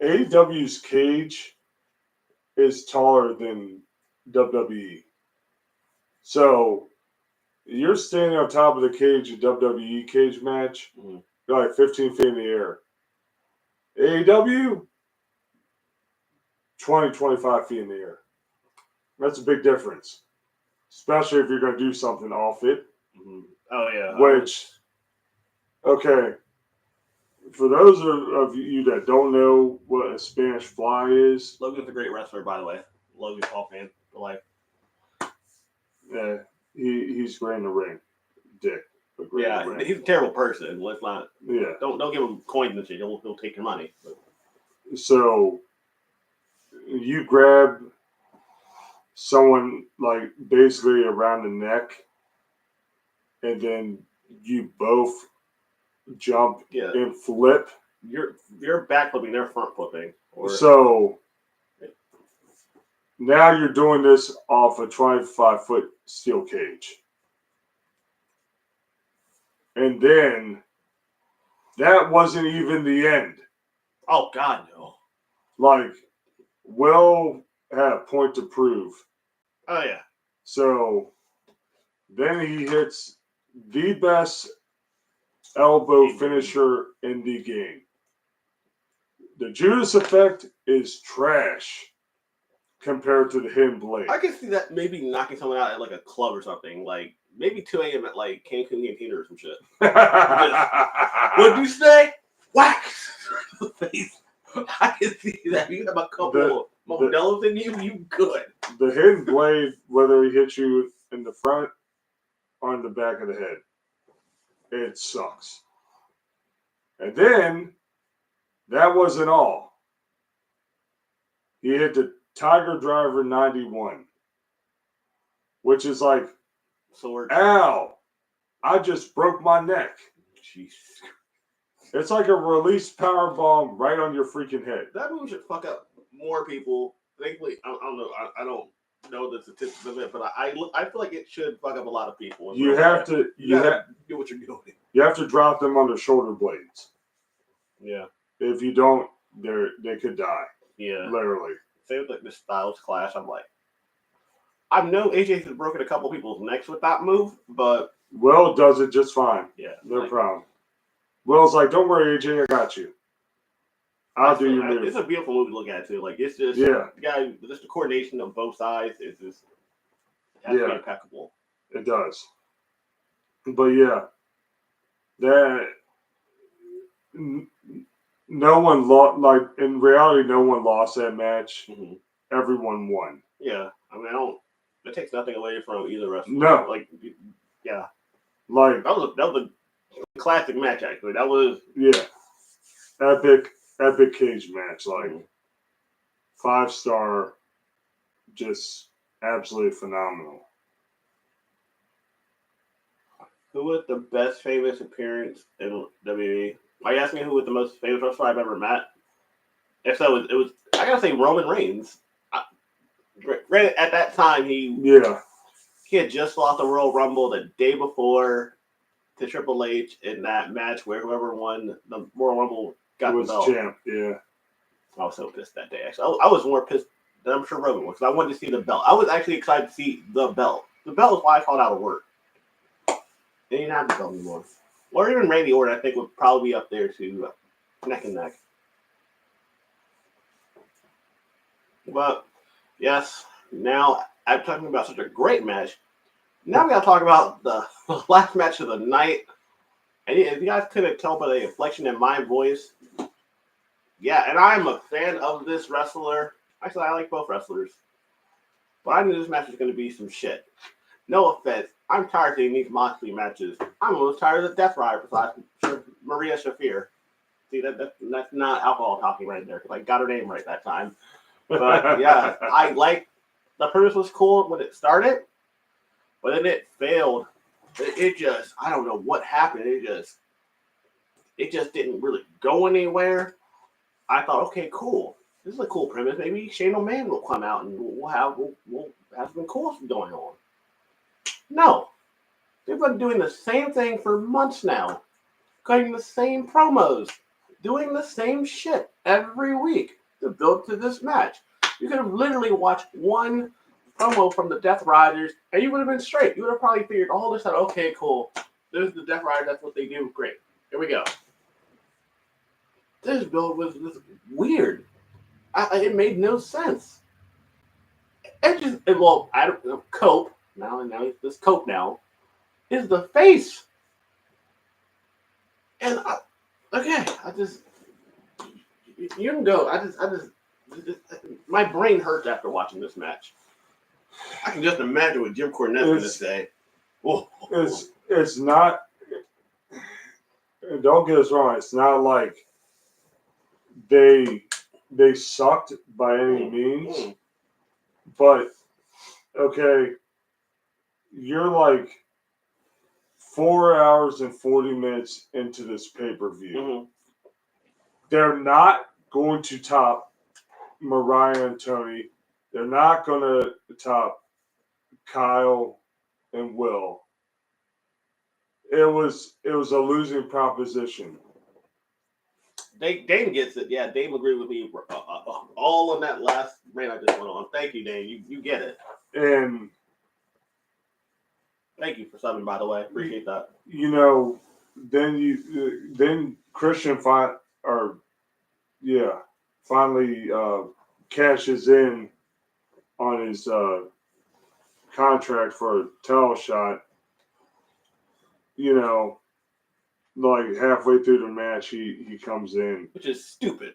AEW's cage is taller than WWE. So you're standing on top of the cage, a WWE cage match, you're like 15 feet in the air. AEW, 20, 25 feet in the air. That's a big difference, especially if you're going to do something off it. Mm-hmm. Oh, yeah. Which, okay, for those of you that don't know what a Spanish fly is. Logan's a great wrestler, by the way. Logan's Paul fan for life. Yeah, he's great in the ring. Dick. Yeah, ring. He's a terrible person. Let's not. Yeah. Don't give him coins and shit. He'll take your money. But. So you grab someone like basically around the neck, and then you both jump and flip. You're back flipping, they're front flipping. So now you're doing this off a 25-foot steel cage. And then that wasn't even the end. Oh, God, no. Like, Will had a point to prove. Oh, yeah. So then he hits the best elbow finisher in the game. The Judas effect is trash compared to the hidden blade. I can see that maybe knocking someone out at like a club or something. Like maybe 2 a.m. at like Cancun Cantina or some shit. What'd you say? Wax the face. I can see that. You have a couple of Modelo's in you good. The hidden blade, whether he hits you in the front or in the back of the head, it sucks. And then that wasn't all. He hit the Tiger Driver 91, which is like, Sword. ow, I just broke my neck. Jeez. It's like a release power bomb right on your freaking head. That movie should fuck up more people. Thankfully, I don't know. I don't know the statistics of it, but I feel like it should fuck up a lot of people. You have to do what you're doing. You have to drop them on the shoulder blades. Yeah. If you don't, they could die. Yeah. Literally. Same with like the Styles Clash. I'm like, I know AJ has broken a couple people's necks with that move, but Will does it just fine. Yeah. No problem. Will's like, don't worry, AJ, I got you. I'll do your move. It's a beautiful movie to look at too. Like it's just just the coordination of both sides is just has to be impeccable. It does. But yeah, that no one lost. Like in reality, no one lost that match. Mm-hmm. Everyone won. Yeah, I mean, it takes nothing away from either wrestler. No, like yeah, like that was a classic match. Actually, that was epic cage match. Like 5-star, just absolutely phenomenal. Who was the best famous appearance in WWE? Are you asking me who was the most famous wrestler I've ever met? If so, it was I gotta say Roman Reigns. Granted, at that time he had just lost the Royal Rumble the day before to Triple H in that match where whoever won the Royal Rumble got the belt. Champ. Yeah, I was so pissed that day. Actually, I was more pissed than I'm sure Roman was because I wanted to see the belt. I was actually excited to see the belt. The belt was why I called out of work. They didn't have the belt anymore. Or even Randy Orton, I think, would probably be up there too, neck and neck. But yes, now I'm talking about such a great match. Now we got to talk about the last match of the night. And if you guys couldn't tell by the inflection in my voice, yeah, and I'm a fan of this wrestler. Actually, I like both wrestlers. But I knew this match was going to be some shit. No offense. I'm tired of seeing these Moxley matches. I'm almost tired of the Death Rider besides Maria Shafir. See, that's not alcohol talking right there because I got her name right that time. But yeah, I like the premise was cool when it started, but then it failed. It just, I don't know what happened. It just didn't really go anywhere. I thought, okay, cool. This is a cool premise. Maybe Shane O'Man will come out and we'll have some cool stuff going on. No. They've been doing the same thing for months now. Cutting the same promos. Doing the same shit every week to build to this match. You could have literally watched one promo from the Death Riders and you would have been straight. You would have probably figured all this out. Okay, cool. There's the Death Riders. That's what they do. Great. Here we go. This build was weird. It made no sense. Cope. Now this Cope now is the face. And you can go. My brain hurts after watching this match. I can just imagine what Jim Cornette's going to say. It's not. Don't get us wrong. It's not like they sucked by any means. But okay, you're like 4 hours and 40 minutes into this pay-per-view. Mm-hmm. They're not going to top Mariah and Tony. They're not going to top Kyle and Will. It was a losing proposition. Dane gets it. Yeah, Dane agreed with me all on that last rant I just went on. Thank you, Dane. You get it. And thank you for subbing, by the way. Appreciate that. You know, then Christian finally cashes in on his contract for a title shot. You know, like halfway through the match, he comes in, which is stupid.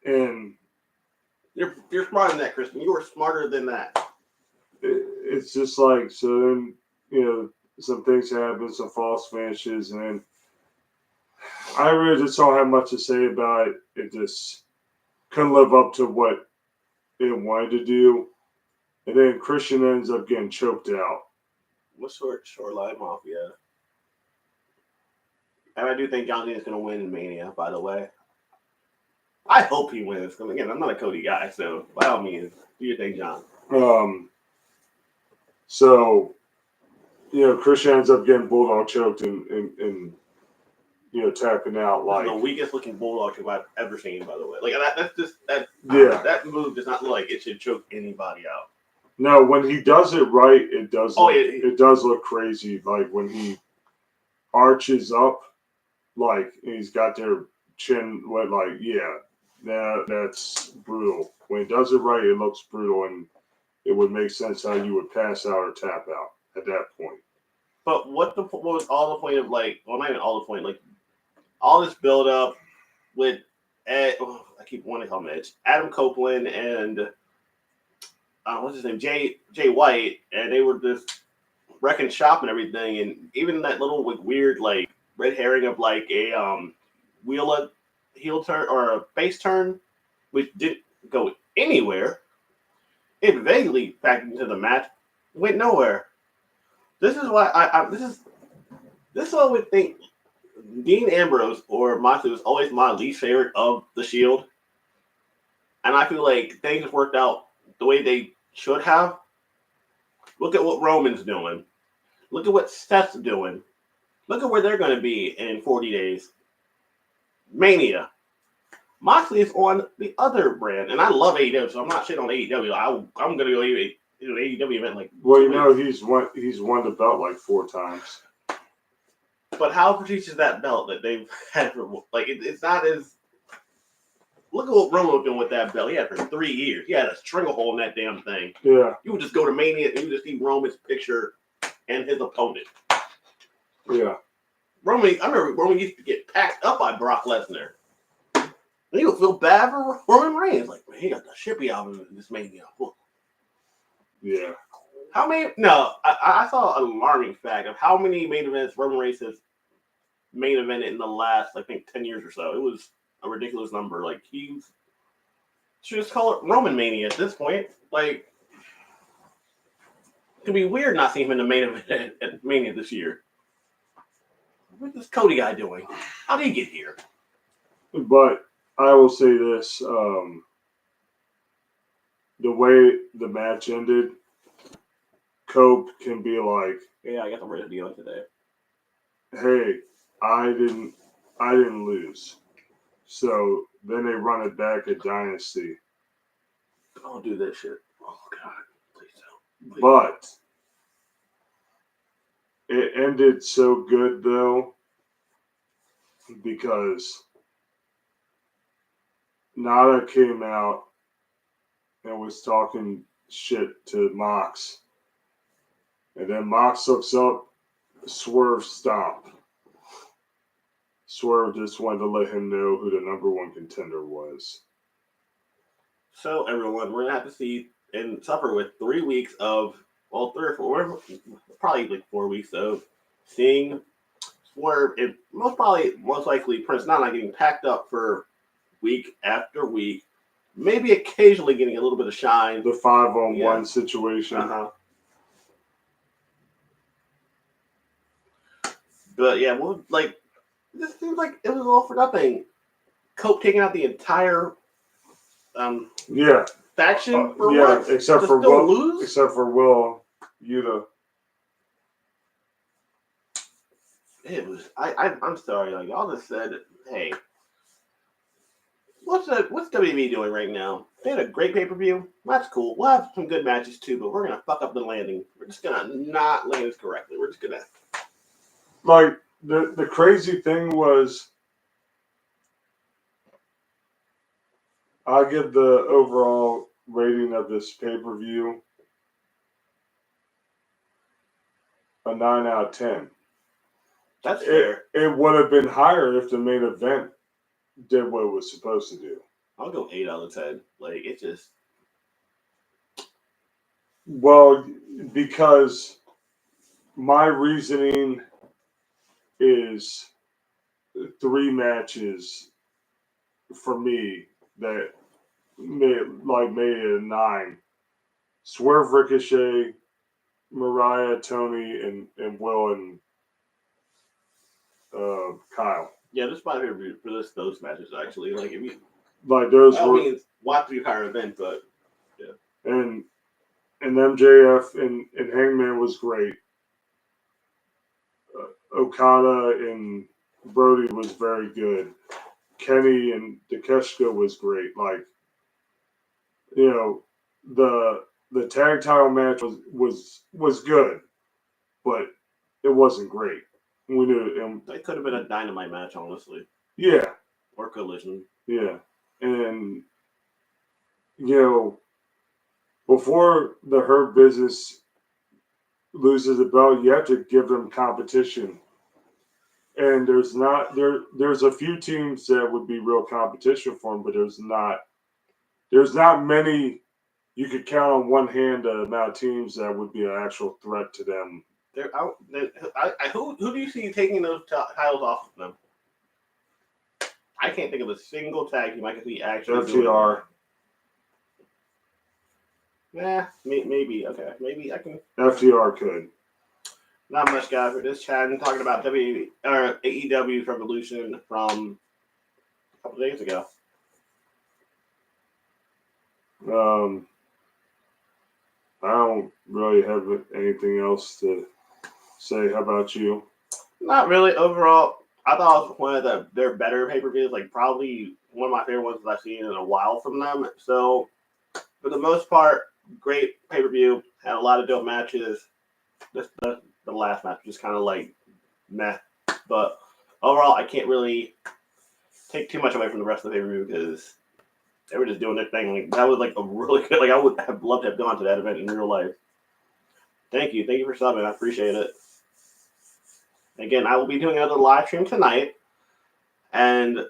And you're smarter than that, Kristen. You were smarter than that. It's just like, so then, you know, some things happen, some false finishes, and then I really just don't have much to say about it. It just couldn't live up to what it wanted to do, and then Christian ends up getting choked out. What's Shoreline Mafia? And I do think John Cena's going to win in Mania, by the way. I hope he wins. Because, again, I'm not a Cody guy, so by all means, do your thing, John. So, Christian ends up getting Bulldog choked and tapping out like the weakest looking Bulldog choke I've ever seen, by the way. Like that move does not look like it should choke anybody out. No, when he does it right, it does. It does look crazy. Like when he arches up, like he's got their chin. That's brutal. When he does it right, it looks brutal, and it would make sense how you would pass out or tap out at that point. But what was all the point of like? Well, not even all the point. Like all this build up with I keep wanting to call him Edge, Adam Copeland and what's his name, Jay White, and they were just wrecking shop and everything, and even that little like, weird like red herring of like a heel turn or a face turn, which didn't go anywhere. It vaguely factored into the match, went nowhere. This is why this is what I would think. Dean Ambrose or Moxley was always my least favorite of the Shield, and I feel like things have worked out the way they should have. Look at what Roman's doing. Look at what Seth's doing. Look at where they're going to be in 40 days. Mania. Moxley is on the other brand, and I love AEW, so I'm not shitting on AEW. I'm going to go to an AEW event like. Well, he's won the belt like 4 times. But how prestigious is that belt that they've had for it's not as. Look at what Roman was doing with that belt. He had it for 3 years. He had a string hole in that damn thing. Yeah. You would just go to Mania and you would just see Roman's picture and his opponent. Yeah. I remember Roman used to get packed up by Brock Lesnar. And you would feel bad for Roman Reigns. Like, man, he got the shippy out in this Mania. Yeah. How many? No, I saw an alarming fact of how many main events Roman Reigns has main evented in the last, I think, 10 years or so. It was a ridiculous number. Like, he should just call it Roman Mania at this point. Like, it could be weird not seeing him in the main event at Mania this year. What's this Cody guy doing? How did he get here? But I will say this: the way the match ended, Cope can be like, "Yeah, I guess I'm ready to be on today." Hey, I didn't lose. So then they run it back at Dynasty. Don't do this shit. Oh God, please don't. Please. But it ended so good though, because Nada came out and was talking shit to Mox. And then Mox looks up, Swerve stop. Swerve just wanted to let him know who the number 1 contender was. So everyone, we're gonna have to see and suffer with 3 weeks of 3 or 4, probably like 4 weeks of seeing Swerve and most likely Prince Nana getting packed up for week after week, maybe occasionally getting a little bit of shine. The 5-on-1 situation. Uh-huh. But yeah, this seems like it was all for nothing. Cope taking out the entire faction for once, except for Will Yuta. It was I'm sorry, like y'all just said, hey, what's WWE doing right now? They had a great pay-per-view. That's cool. We'll have some good matches too, but we're gonna fuck up the landing. We're just gonna not land this correctly. We're just gonna the crazy thing was, I give the overall rating of this pay-per-view a 9 out of 10. That's fair. It would have been higher if the main event did what it was supposed to do. I'll go 8 out of 10. Like, it just... Well, because my reasoning is 3 matches for me that made it a 9. Swerve, Ricochet, Mariah, Tony, and Will and Kyle. Yeah, this is my favorite for those matches actually. Like if you Those I were mean watch the entire event, but yeah. and MJF and Hangman was great. Okada and Brody was very good. Kenny and Takeshita was great. The tag title match was good, but it wasn't great. We knew It could have been a dynamite match, honestly. Yeah. Or collision. Yeah. And before the Hurt Business loses the belt, you have to give them competition. And there's a few teams that would be real competition for them, but there's not many. You could count on one hand the amount of teams that would be an actual threat to them. Who do you see taking those titles off of them? I can't think of a single tag team I can see actually. FTR. Yeah, maybe. Okay, maybe I can. FTR could. Not much, guys. We're just chatting, talking about AEW's Revolution from a couple days ago. I don't really have anything else to say. How about you? Not really. Overall, I thought it was one of their better pay-per-views. Like probably one of my favorite ones I've seen in a while from them. So for the most part, great pay-per-view. Had a lot of dope matches. The last match was just kind of like meh. But overall, I can't really take too much away from the rest of the pay-per-view because they were just doing their thing. Like that was like a really good. Like I would have loved to have gone to that event in real life. Thank you for subbing. I appreciate it. Again, I will be doing another live stream tonight, and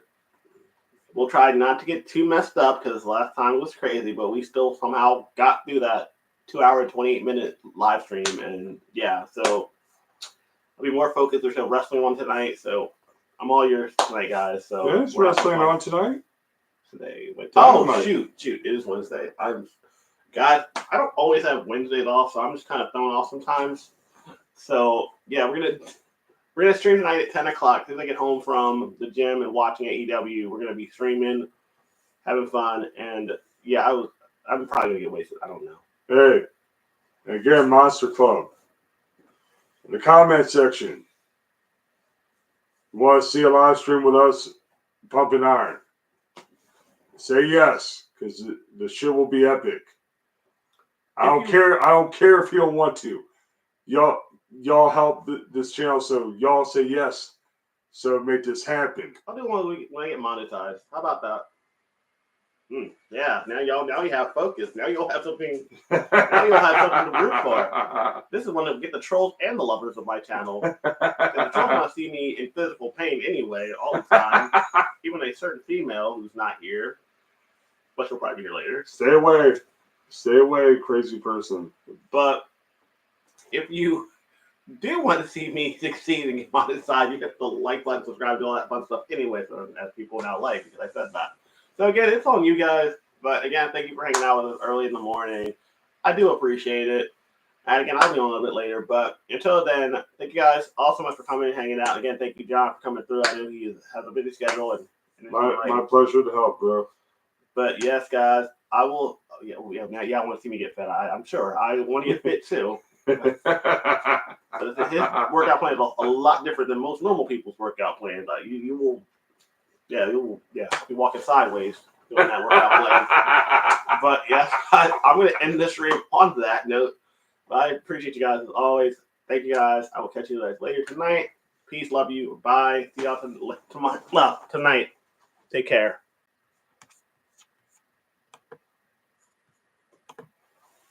we'll try not to get too messed up because last time was crazy, but we still somehow got through that 2-hour, 28-minute live stream, and yeah, so I'll be more focused. There's no wrestling on tonight, so I'm all yours tonight, guys. So there's wrestling on tonight. Today, shoot! It is Wednesday. I don't always have Wednesdays off, so I'm just kind of throwing off sometimes. So yeah, we're gonna stream tonight at 10 o'clock. As soon as I get home from the gym and watching AEW, we're gonna be streaming, having fun, and yeah, I'm probably gonna get wasted. I don't know. Hey, again, Monster Club. In the comment section, you want to see a live stream with us pumping iron? Say yes, because the shit will be epic. I don't care if you don't want to. Y'all help this channel, so y'all say yes. So make this happen. I'll do one when I get monetized. How about that? Yeah. Now you have focus. Now you'll have something. Now you'll have something to root for. This is one to get the trolls and the lovers of my channel. The trolls want to see me in physical pain anyway, all the time. Even a certain female who's not here, but she'll probably be here later. Stay away, crazy person. But if you do want to see me succeed and get monetized, you have to like, button, subscribe, do all that fun stuff anyway, so as people now like, because I said that. So again, it's on you guys. But again, thank you for hanging out with us early in the morning. I do appreciate it. And again, I'll be on a little bit later. But until then, thank you guys all so much for coming and hanging out. Again, thank you, John, for coming through. I know he has a busy schedule. And my pleasure to help, bro. But yes, guys, I will. Yeah, I want to see me get fit. I'm sure. I want to get fit too. But his workout plan is a lot different than most normal people's workout plans. Like you will be walking sideways doing that workout plan. But yes, I'm going to end this stream on that note. But I appreciate you guys as always. Thank you guys. I will catch you guys later tonight. Peace, love you. Bye. See y'all tonight. Take care.